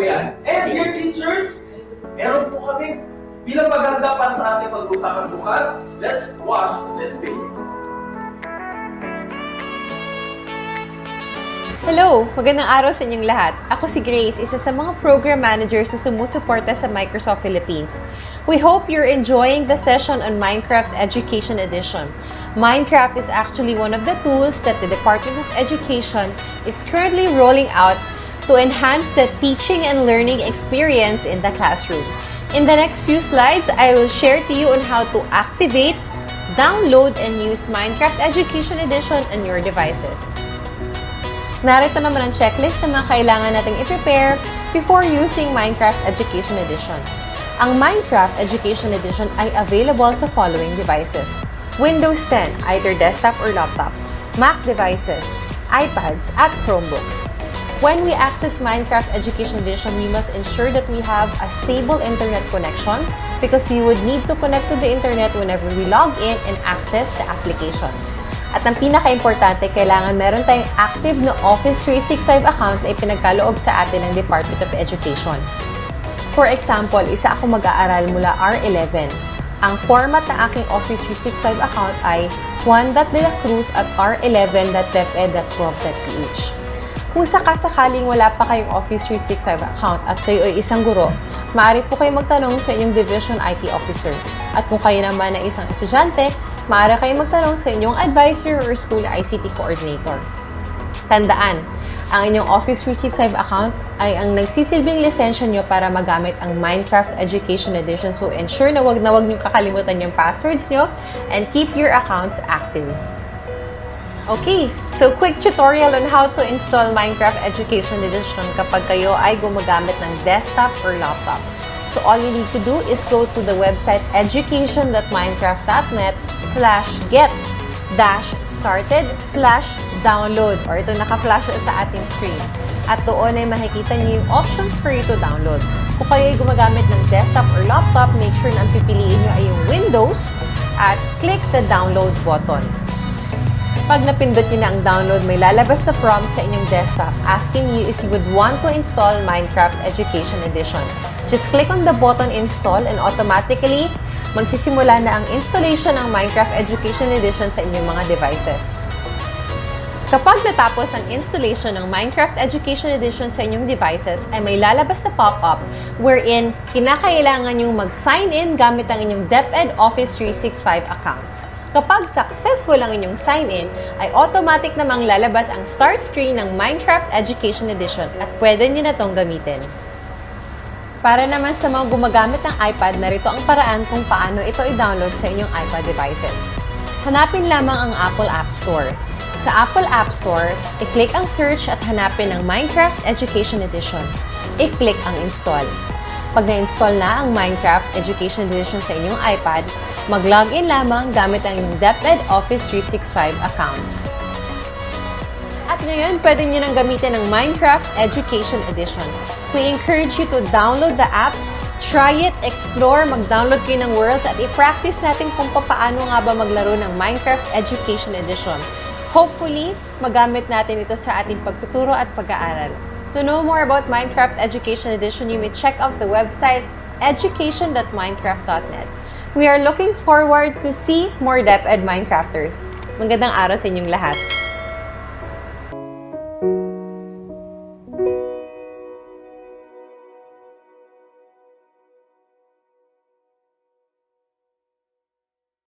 Yan. And dear teachers, meron po kami bilang paghahanda para sa ating pag-uusapan bukas. Let's watch this video. Hello! Magandang araw sa inyong lahat. Ako si Grace, isa sa mga program managers na sumusuporta sa Microsoft Philippines. We hope you're enjoying the session on Minecraft Education Edition. Minecraft is actually one of the tools that the Department of Education is currently rolling out to enhance the teaching and learning experience in the classroom. In the next few slides, I will share to you on how to activate, download, and use Minecraft Education Edition on your devices. Narito naman ang checklist na mga kailangan nating i-prepare before using Minecraft Education Edition. Ang Minecraft Education Edition ay available sa following devices: Windows 10, either desktop or laptop, Mac devices, iPads, at Chromebooks. When we access Minecraft Education Edition, we must ensure that we have a stable internet connection because we would need to connect to the internet whenever we log in and access the application. At ang pinaka-importante, kailangan meron tayong active na Office 365 account na ipinagkaloob sa atin ng Department of Education. For example, isa ako mag-aaral mula R11. Ang format ng aking Office 365 account ay juan.delacruz@r11.deped.gov.ph. Kung sakasakaling wala pa kayong Office 365 account at kayo ay isang guro, maaari po kayong magtanong sa inyong Division IT Officer. At kung kayo naman ay isang estudyante, maaari kayong magtanong sa inyong advisor or school ICT coordinator. Tandaan, ang inyong Office 365 account ay ang nagsisilbing lisensya nyo para magamit ang Minecraft Education Edition. So ensure na wag nyo kakalimutan yung passwords nyo and keep your accounts active. Okay, so quick tutorial on how to install Minecraft Education Edition kapag kayo ay gumagamit ng desktop or laptop. So all you need to do is go to the website education.minecraft.net/get-started/download, or ito naka-flash sa ating screen. At doon ay makikita niyo yung options for you to download. Kung kayo ay gumagamit ng desktop or laptop, make sure na ang pipiliin niyo ay yung Windows at click the download button. Pag napindot niyo na ang download, may lalabas na prompt sa inyong desktop asking you if you would want to install Minecraft Education Edition. Just click on the button Install and automatically magsisimula na ang installation ng Minecraft Education Edition sa inyong mga devices. Kapag natapos ang installation ng Minecraft Education Edition sa inyong devices, ay may lalabas na pop-up wherein kinakailangan yung mag-sign in gamit ang inyong DepEd Office 365 accounts. Kapag successful ang inyong sign-in, ay automatic namang lalabas ang start screen ng Minecraft Education Edition at pwede nyo na itong gamitin. Para naman sa mga gumagamit ng iPad, narito ang paraan kung paano ito i-download sa inyong iPad devices. Hanapin lamang ang Apple App Store. Sa Apple App Store, i-click ang search at hanapin ang Minecraft Education Edition. I-click ang install. Pag na-install na ang Minecraft Education Edition sa inyong iPad, mag-login lamang gamit ang inyong DepEd Office 365 account. At ngayon, pwede nyo nang gamitin ang Minecraft Education Edition. We encourage you to download the app, try it, explore, mag-download kayo ng worlds at i-practice natin kung paano nga ba maglaro ng Minecraft Education Edition. Hopefully, magamit natin ito sa ating pagtuturo at pag-aaral. To know more about Minecraft Education Edition, you may check out the website education.minecraft.net. We are looking forward to see more DepEd Minecrafters. Magandang araw sa inyong lahat.